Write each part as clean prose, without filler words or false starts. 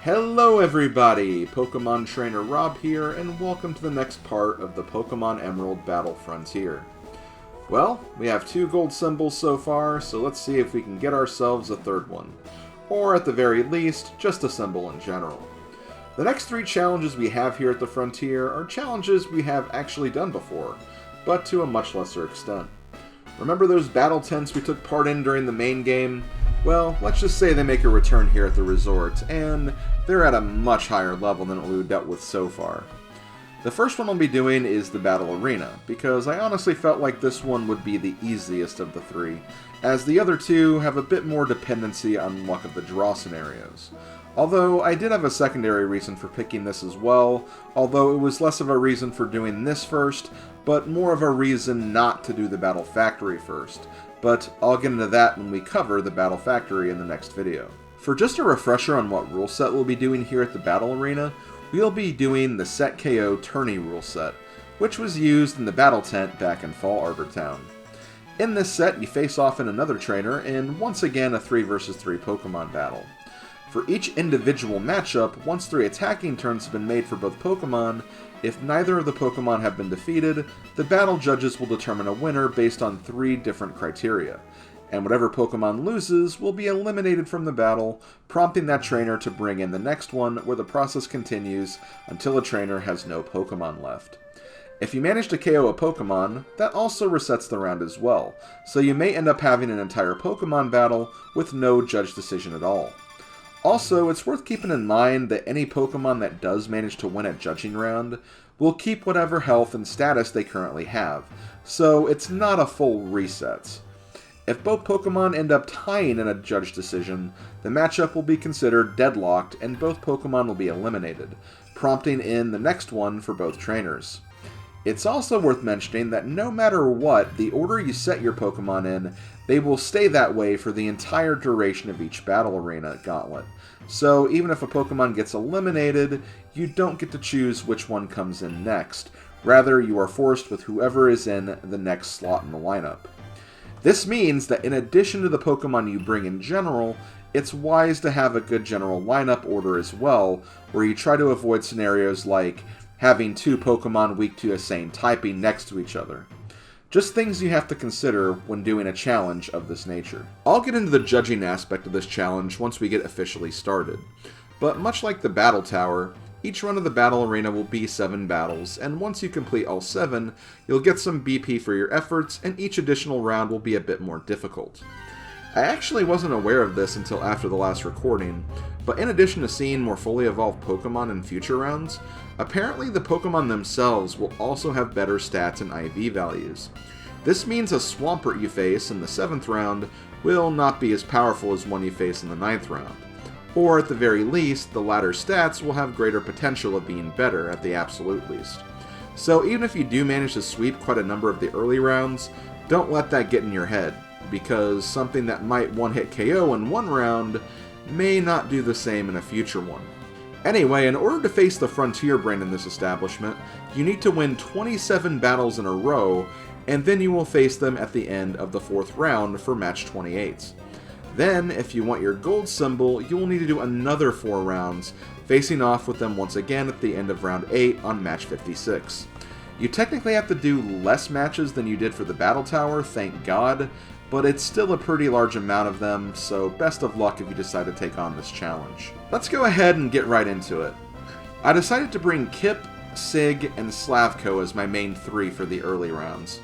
Hello everybody, Pokemon Trainer Rob here, and welcome to the next part of the Pokemon Emerald Battle Frontier. Well, we have 2 gold symbols so far, so let's see if we can get ourselves a third one. Or at the very least, just a symbol in general. The next 3 challenges we have here at the Frontier are challenges we have actually done before, but to a much lesser extent. Remember those battle tents we took part in during the main game? Well, let's just say they make a return here at the resort, and they're at a much higher level than what we've dealt with so far. The first one I'll be doing is the Battle Arena, because I honestly felt like this one would be the easiest of the 3, as the other 2 have a bit more dependency on luck of the draw scenarios. Although I did have a secondary reason for picking this as well, although it was less of a reason for doing this first, but more of a reason not to do the Battle Factory first. But I'll get into that when we cover the Battle Factory in the next video. For just a refresher on what rule set we'll be doing here at the Battle Arena, we'll be doing the Set KO Tourney rule set, which was used in the Battle Tent back in Fall Arbor Town. In this set, you face off in another trainer in once again a 3 vs 3 Pokemon battle. For each individual matchup, once 3 attacking turns have been made for both Pokemon, if neither of the Pokemon have been defeated, the battle judges will determine a winner based on 3 different criteria, and whatever Pokemon loses will be eliminated from the battle, prompting that trainer to bring in the next one, where the process continues until a trainer has no Pokemon left. If you manage to KO a Pokemon, that also resets the round as well, so you may end up having an entire Pokemon battle with no judge decision at all. Also, it's worth keeping in mind that any Pokemon that does manage to win a judging round will keep whatever health and status they currently have, so it's not a full reset. If both Pokemon end up tying in a judge decision, the matchup will be considered deadlocked and both Pokemon will be eliminated, prompting in the next one for both trainers. It's also worth mentioning that no matter what, the order you set your Pokemon in, they will stay that way for the entire duration of each Battle Arena gauntlet. So even if a Pokemon gets eliminated, you don't get to choose which one comes in next. Rather, you are forced with whoever is in the next slot in the lineup. This means that in addition to the Pokemon you bring in general, it's wise to have a good general lineup order as well, where you try to avoid scenarios like having 2 Pokemon weak to a same typing next to each other. Just things you have to consider when doing a challenge of this nature. I'll get into the judging aspect of this challenge once we get officially started, but much like the Battle Tower, each run of the Battle Arena will be 7 battles, and once you complete all 7, you'll get some BP for your efforts, and each additional round will be a bit more difficult. I actually wasn't aware of this until after the last recording, but in addition to seeing more fully evolved Pokemon in future rounds, apparently the Pokemon themselves will also have better stats and IV values. This means a Swampert you face in the 7th round will not be as powerful as one you face in the 9th round. Or at the very least, the latter stats will have greater potential of being better at the absolute least. So even if you do manage to sweep quite a number of the early rounds, don't let that get in your head, because something that might one-hit KO in one round may not do the same in a future one. Anyway, in order to face the Frontier brand in this establishment, you need to win 27 battles in a row, and then you will face them at the end of the 4th round for match 28. Then, if you want your gold symbol, you will need to do another 4 rounds, facing off with them once again at the end of round 8 on match 56. You technically have to do less matches than you did for the Battle Tower, thank God, but it's still a pretty large amount of them, so best of luck if you decide to take on this challenge. Let's go ahead and get right into it. I decided to bring Kip, Sig, and Slavko as my main 3 for the early rounds.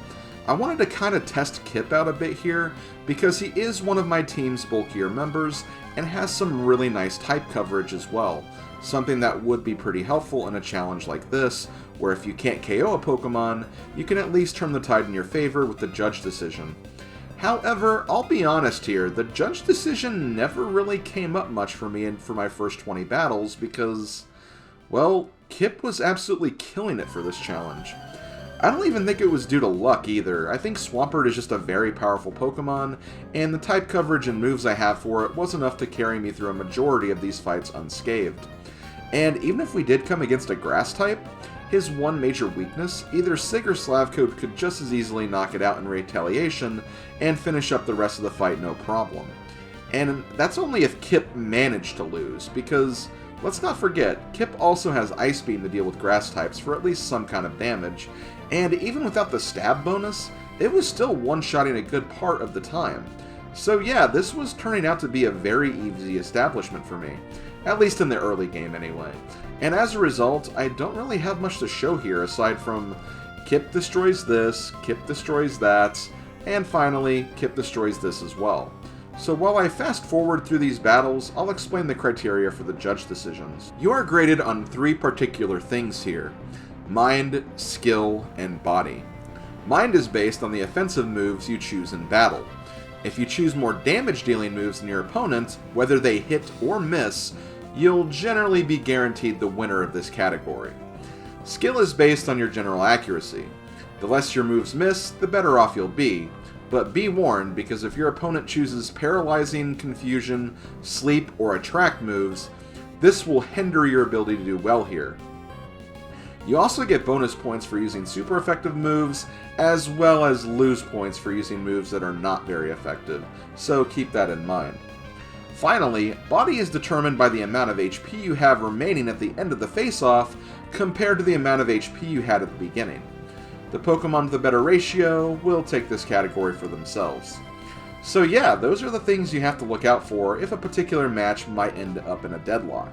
I wanted to kind of test Kip out a bit here, because he is one of my team's bulkier members, and has some really nice type coverage as well, something that would be pretty helpful in a challenge like this, where if you can't KO a Pokemon, you can at least turn the tide in your favor with the judge decision. However, I'll be honest here, the judge decision never really came up much for me for my first 20 battles because, well, Kip was absolutely killing it for this challenge. I don't even think it was due to luck either. I think Swampert is just a very powerful Pokemon, and the type coverage and moves I have for it was enough to carry me through a majority of these fights unscathed. And even if we did come against a grass type, his one major weakness, either Sig or Slavko could just as easily knock it out in retaliation and finish up the rest of the fight no problem. And that's only if Kip managed to lose, because let's not forget, Kip also has Ice Beam to deal with grass types for at least some kind of damage, and even without the stab bonus, it was still one-shotting a good part of the time. So yeah, this was turning out to be a very easy establishment for me, at least in the early game anyway. And as a result, I don't really have much to show here aside from Kip destroys this, Kip destroys that, and finally, Kip destroys this as well. So while I fast forward through these battles, I'll explain the criteria for the judge decisions. You are graded on 3 particular things here: mind, skill, and body. Mind is based on the offensive moves you choose in battle. If you choose more damage-dealing moves than your opponent, whether they hit or miss, you'll generally be guaranteed the winner of this category. Skill is based on your general accuracy. The less your moves miss, the better off you'll be, but be warned, because if your opponent chooses paralyzing, confusion, sleep, or attract moves, this will hinder your ability to do well here. You also get bonus points for using super effective moves, as well as lose points for using moves that are not very effective, so keep that in mind. Finally, body is determined by the amount of HP you have remaining at the end of the face-off compared to the amount of HP you had at the beginning. The Pokemon with a better ratio will take this category for themselves. So yeah, those are the things you have to look out for if a particular match might end up in a deadlock.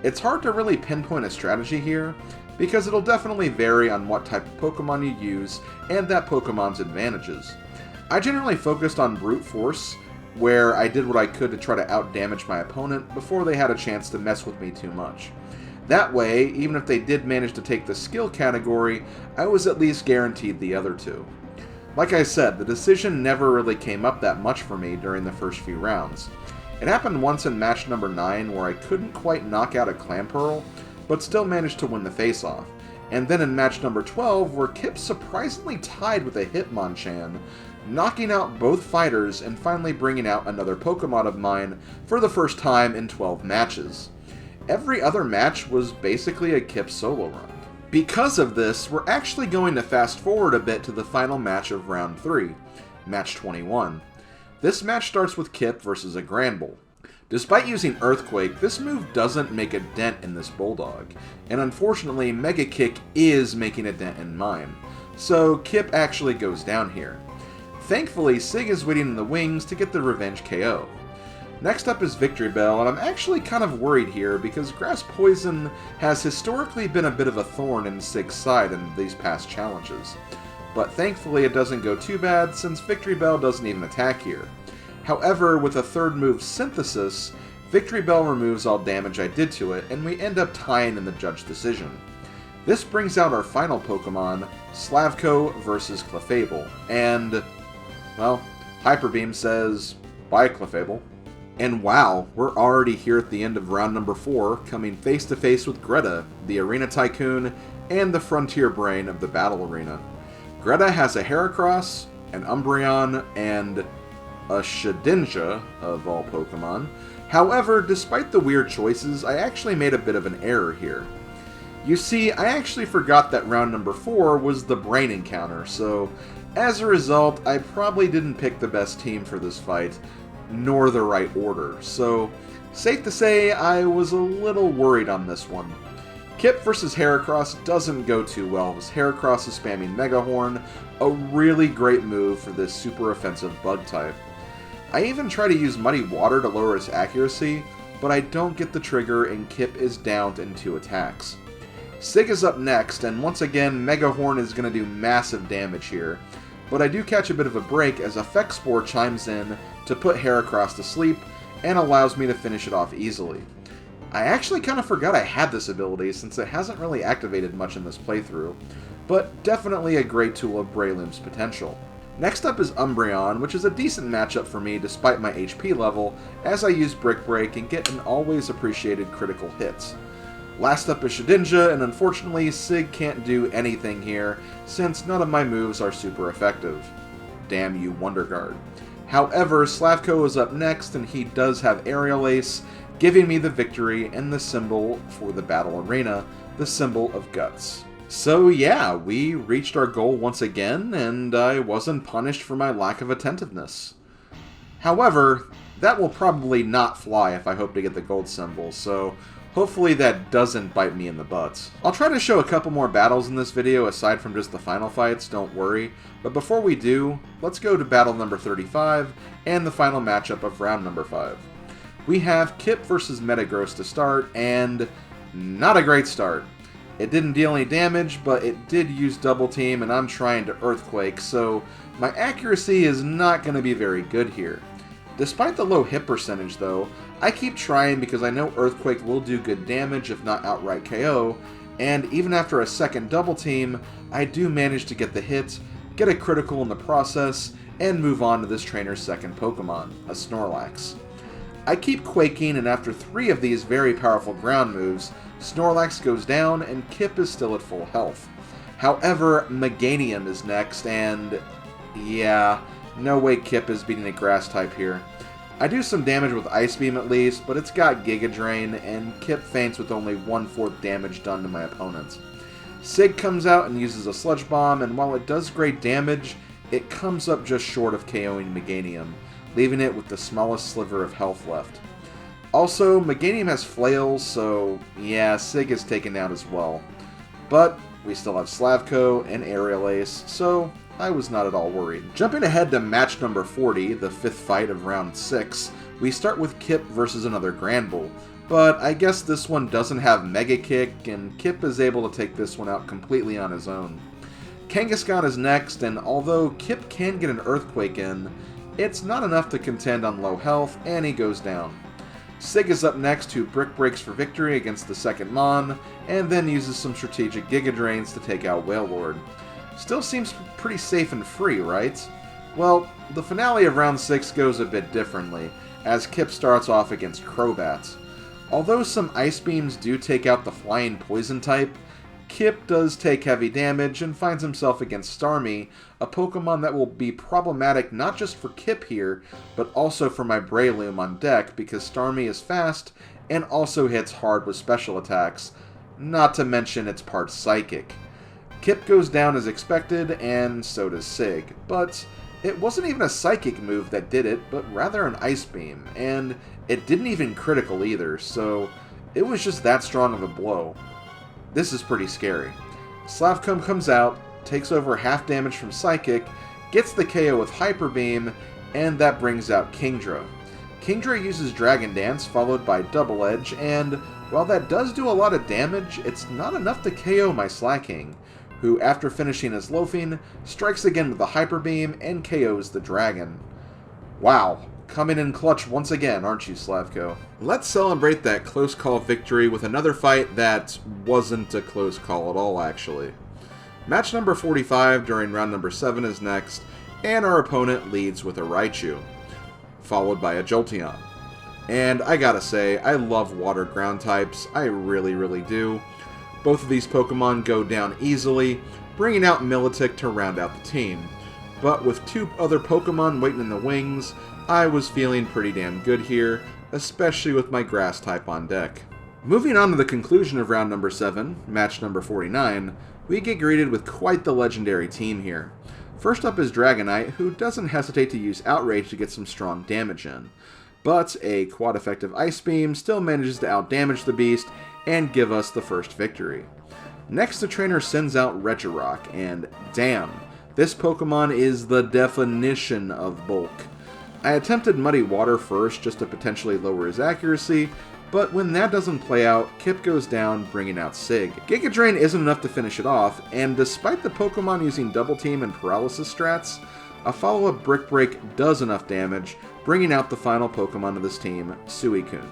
It's hard to really pinpoint a strategy here, because it'll definitely vary on what type of Pokemon you use and that Pokemon's advantages. I generally focused on brute force, where I did what I could to try to outdamage my opponent before they had a chance to mess with me too much. That way, even if they did manage to take the skill category, I was at least guaranteed the other two. Like I said, the decision never really came up that much for me during the first few rounds. It happened once in match number 9 where I couldn't quite knock out a Clamperl, but still managed to win the face-off, and then in match number 12 where Kip surprisingly tied with a Hitmonchan, knocking out both fighters and finally bringing out another Pokemon of mine for the first time in 12 matches. Every other match was basically a Kip solo run. Because of this, we're actually going to fast forward a bit to the final match of round 3, match 21. This match starts with Kip versus a Granbull. Despite using Earthquake, this move doesn't make a dent in this Bulldog, and unfortunately Mega Kick is making a dent in mine, so Kip actually goes down here. Thankfully, Sig is waiting in the wings to get the revenge KO. Next up is Victory Bell, and I'm actually kind of worried here because Grass Poison has historically been a bit of a thorn in Sig's side in these past challenges, but thankfully it doesn't go too bad since Victory Bell doesn't even attack here. However, with a third move, Synthesis, Victory Bell removes all damage I did to it, and we end up tying in the judge decision. This brings out our final Pokemon, Slavko versus Clefable, and, well, Hyper Beam says, bye Clefable. And wow, we're already here at the end of round number 4, coming face to face with Greta, the Arena Tycoon, and the Frontier Brain of the Battle Arena. Greta has a Heracross, an Umbreon, and a Shedinja, of all Pokemon. However, despite the weird choices, I actually made a bit of an error here. You see, I actually forgot that round number 4 was the Brain encounter, so as a result, I probably didn't pick the best team for this fight, nor the right order, so safe to say I was a little worried on this one. Kip versus Heracross doesn't go too well, as Heracross is spamming Mega Horn, a really great move for this super offensive bug type. I even try to use Muddy Water to lower its accuracy, but I don't get the trigger and Kip is downed in 2 attacks. Sig is up next, and once again Mega Horn is going to do massive damage here, but I do catch a bit of a break as Effect Spore chimes in to put Heracross to sleep and allows me to finish it off easily. I actually kind of forgot I had this ability since it hasn't really activated much in this playthrough, but definitely a great tool of Breloom's potential. Next up is Umbreon, which is a decent matchup for me despite my HP level, as I use Brick Break and get an always appreciated critical hit. Last up is Shedinja, and unfortunately Sig can't do anything here, since none of my moves are super effective. Damn you, Wonder Guard. However, Slavko is up next, and he does have Aerial Ace, giving me the victory and the symbol for the Battle Arena, the symbol of Guts. So yeah, we reached our goal once again, and I wasn't punished for my lack of attentiveness. However, that will probably not fly if I hope to get the gold symbol, so Hopefully that doesn't bite me in the butt. I'll try to show a couple more battles in this video aside from just the final fights, don't worry. But before we do, let's go to battle number 35 and the final matchup of round number 5. We have Kip versus Metagross to start, and not a great start. It didn't deal any damage, but it did use Double Team, and I'm trying to Earthquake, so my accuracy is not going to be very good here. Despite the low hit percentage, though, I keep trying because I know Earthquake will do good damage, if not outright KO, and even after a second Double Team, I do manage to get the hit, get a critical in the process, and move on to this trainer's second Pokemon, a Snorlax. I keep quaking, and after 3 of these very powerful ground moves, Snorlax goes down and Kip is still at full health. However, Meganium is next, and yeah, no way Kip is beating a grass type here. I do some damage with Ice Beam at least, but it's got Giga Drain, and Kip faints with only 1/4 damage done to my opponent. Sig comes out and uses a Sludge Bomb, and while it does great damage, it comes up just short of KOing Meganium, leaving it with the smallest sliver of health left. Also, Meganium has flails, so yeah, Sig is taken out as well. But we still have Slavko and Aerial Ace, so I was not at all worried. Jumping ahead to match number 40, the 5th fight of round 6, we start with Kip versus another Granbull. But I guess this one doesn't have Mega Kick, and Kip is able to take this one out completely on his own. Kangaskhan is next, and although Kip can get an Earthquake in, it's not enough to contend on low health, and he goes down. Sig is up next, who Brick Breaks for victory against the second Mon, and then uses some strategic Giga Drains to take out Wailord. Still seems pretty safe and free, right? Well, the finale of round 6 goes a bit differently, as Kip starts off against Crobat. Although some Ice Beams do take out the Flying Poison type, Kip does take heavy damage and finds himself against Starmie, a Pokemon that will be problematic not just for Kip here, but also for my Breloom on deck because Starmie is fast and also hits hard with special attacks, not to mention it's part Psychic. Kip goes down as expected, and so does Sig, but it wasn't even a Psychic move that did it, but rather an Ice Beam, and it didn't even critical either, so it was just that strong of a blow. This is pretty scary. Slavko comes out, takes over half damage from Psychic, gets the KO with Hyper Beam, and that brings out Kingdra. Kingdra uses Dragon Dance, followed by Double Edge, and while that does do a lot of damage, it's not enough to KO my Slaking, who, after finishing his Loafing, strikes again with the Hyper Beam and KOs the Dragon. Wow. Coming in clutch once again, aren't you, Slavko? Let's celebrate that close call victory with another fight that wasn't a close call at all, actually. Match number 45 during round number 7 is next, and our opponent leads with a Raichu, followed by a Jolteon. And I gotta say, I love water ground types, I really do. Both of these Pokemon go down easily, bringing out Milotic to round out the team. But with 2 other Pokemon waiting in the wings, I was feeling pretty damn good here, especially with my Grass type on deck. Moving on to the conclusion of round number 7, match number 49, we get greeted with quite the legendary team here. First up is Dragonite, who doesn't hesitate to use Outrage to get some strong damage in. But a quad-effective Ice Beam still manages to outdamage the beast and give us the first victory. Next, the trainer sends out Regirock, and damn, this Pokemon is the definition of bulk. I attempted Muddy Water first just to potentially lower his accuracy, but when that doesn't play out, Kip goes down, bringing out Sig. Giga Drain isn't enough to finish it off, and despite the Pokemon using Double Team and Paralysis strats, a follow-up Brick Break does enough damage, bringing out the final Pokemon of this team, Suicune.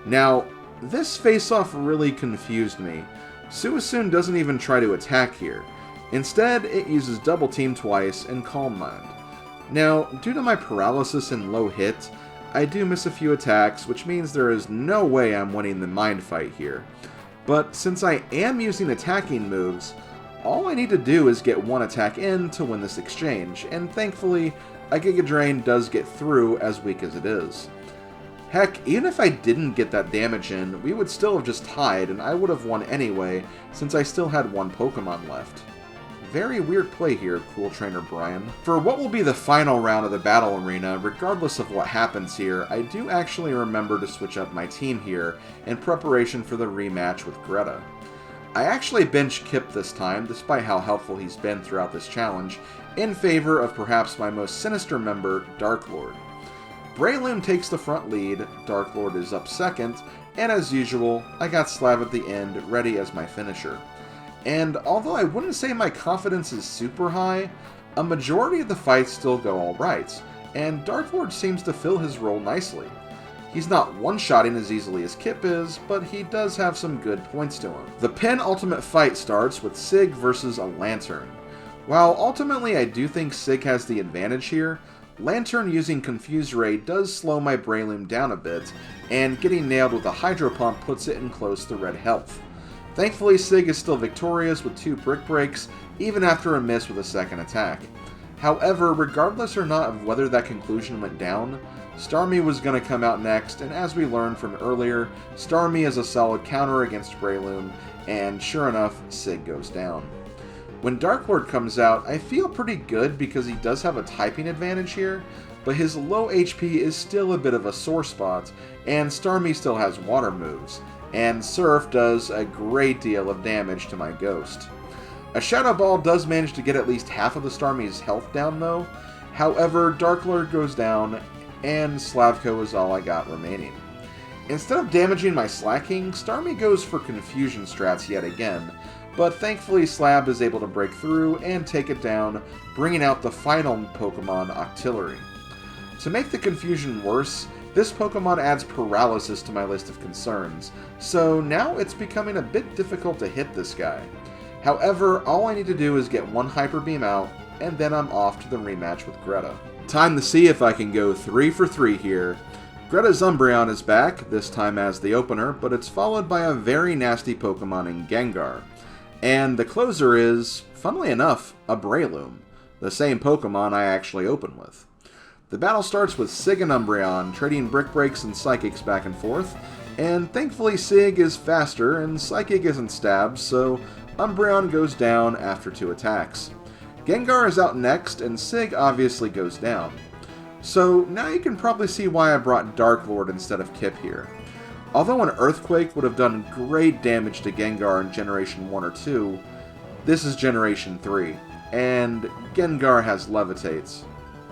Now, this face-off really confused me. Suicune doesn't even try to attack here. Instead, it uses Double Team twice and Calm Mind. Now, due to my paralysis and low hit, I do miss a few attacks, which means there is no way I'm winning the Mind Fight here. But since I am using attacking moves, all I need to do is get one attack in to win this exchange, and thankfully, a Giga Drain does get through, as weak as it is. Heck, even if I didn't get that damage in, we would still have just tied, and I would have won anyway, since I still had one Pokemon left. very weird play here, Cool Trainer Brian. For what will be the final round of the battle arena, regardless of what happens here, I do actually remember to switch up my team here in preparation for the rematch with Greta. I actually benched Kip this time, despite how helpful he's been throughout this challenge, in favor of perhaps my most sinister member, Dark Lord. Breloom takes the front lead, Dark Lord is up second, and as usual, I got Slav at the end, ready as my finisher. And although I wouldn't say my confidence is super high, a majority of the fights still go alright, and Dark Lord seems to fill his role nicely. He's not one-shotting as easily as Kip is, but he does have some good points to him. The penultimate fight starts with Sig versus a Lantern. While ultimately I do think Sig has the advantage here, Lantern using Confuse Ray does slow my Breloom down a bit, and getting nailed with a Hydro Pump puts it in close to red health. Thankfully, Sig is still victorious with 2 Brick Breaks, even after a miss with a second attack. However, regardless or not of whether that conclusion went down, Starmie was going to come out next, and as we learned from earlier, Starmie is a solid counter against Breloom, and sure enough, Sig goes down. When Dark Lord comes out, I feel pretty good because he does have a typing advantage here, but his low HP is still a bit of a sore spot, and Starmie still has water moves, and Surf does a great deal of damage to my Ghost. A Shadow Ball does manage to get at least half of the Starmie's health down though, however Dark Lord goes down, and Slavko is all I got remaining. Instead of damaging my Slacking, Starmie goes for Confusion strats yet again, but thankfully Slab is able to break through and take it down, bringing out the final Pokemon, Octillery. To make the confusion worse, this Pokemon adds Paralysis to my list of concerns, so now it's becoming a bit difficult to hit this guy. However, all I need to do is get one Hyper Beam out, and then I'm off to the rematch with Greta. Time to see if I can go 3 for 3 here. Greta's Umbreon is back, this time as the opener, but it's followed by a very nasty Pokemon in Gengar. And the closer is, funnily enough, a Breloom, the same Pokemon I actually open with. The battle starts with Sig and Umbreon, trading Brick Breaks and Psychics back and forth, and thankfully Sig is faster and Psychic isn't stabbed, so Umbreon goes down after 2 attacks. Gengar is out next, and Sig obviously goes down. So now you can probably see why I brought Dark Lord instead of Kip here. Although an Earthquake would have done great damage to Gengar in Generation 1 or 2, this is Generation 3, and Gengar has Levitates.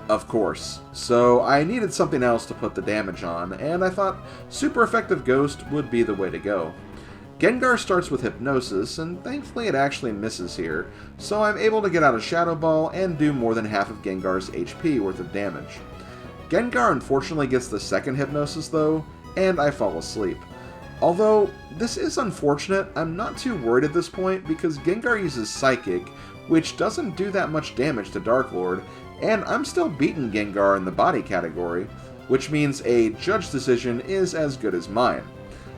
Of course. So I needed something else to put the damage on, and I thought Super Effective Ghost would be the way to go. Gengar starts with Hypnosis, and thankfully it actually misses here, so I'm able to get out a Shadow Ball and do more than half of Gengar's HP worth of damage. Gengar unfortunately gets the second Hypnosis though, and I fall asleep. Although, this is unfortunate, I'm not too worried at this point because Gengar uses Psychic, which doesn't do that much damage to Dark Lord, and I'm still beating Gengar in the body category, which means a judge decision is as good as mine.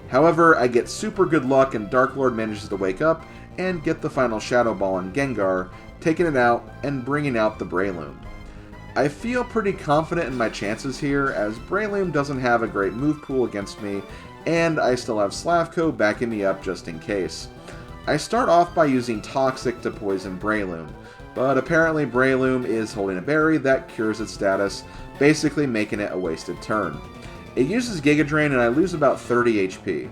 However, I get super good luck and Dark Lord manages to wake up and get the final Shadow Ball on Gengar, taking it out and bringing out the Breloom. I feel pretty confident in my chances here, as Breloom doesn't have a great move pool against me, and I still have Slavko backing me up just in case. I start off by using Toxic to poison Breloom, but apparently Breloom is holding a berry that cures its status, basically making it a wasted turn. It uses Giga Drain and I lose about 30 HP.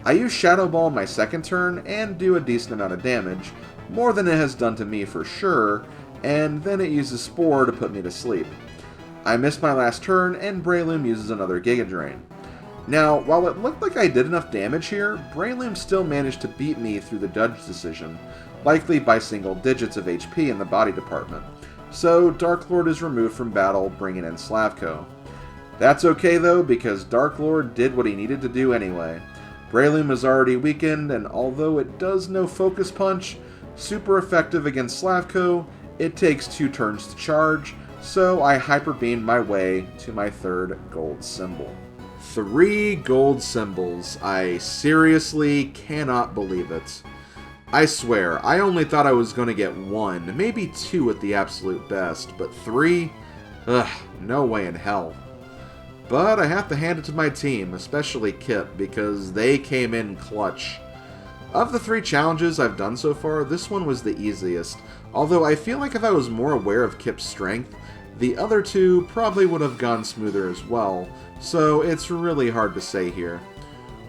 I use Shadow Ball in my second turn and do a decent amount of damage, more than it has done to me for sure, and then it uses Spore to put me to sleep. I miss my last turn, and Breloom uses another Giga Drain. Now, while it looked like I did enough damage here, Breloom still managed to beat me through the judge decision, likely by single digits of HP in the body department, so Dark Lord is removed from battle, bringing in Slavko. That's okay though, because Dark Lord did what he needed to do anyway. Breloom is already weakened, and although it does no Focus Punch, super effective against Slavko, it takes 2 turns to charge, so I Hyper Beam my way to my 3rd gold symbol. 3 gold symbols. I seriously cannot believe it. I swear, I only thought I was going to get 1, maybe 2 at the absolute best, but 3? Ugh, no way in hell. But I have to hand it to my team, especially Kip, because they came in clutch. Of the 3 challenges I've done so far, this one was the easiest, although I feel like if I was more aware of Kip's strength, the other 2 probably would have gone smoother as well, so it's really hard to say here.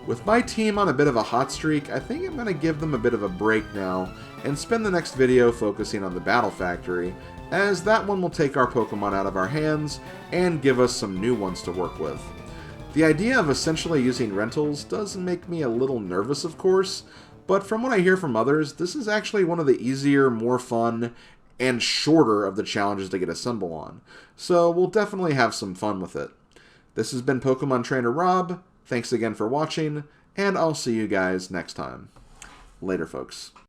With my team on a bit of a hot streak, I think I'm going to give them a bit of a break now, and spend the next video focusing on the Battle Factory, as that one will take our Pokemon out of our hands, and give us some new ones to work with. The idea of essentially using rentals does make me a little nervous, of course, but from what I hear from others, this is actually one of the easier, more fun, and shorter of the challenges to get a symbol on. So we'll definitely have some fun with it. This has been Pokemon Trainer Rob. Thanks again for watching, and I'll see you guys next time. Later, folks.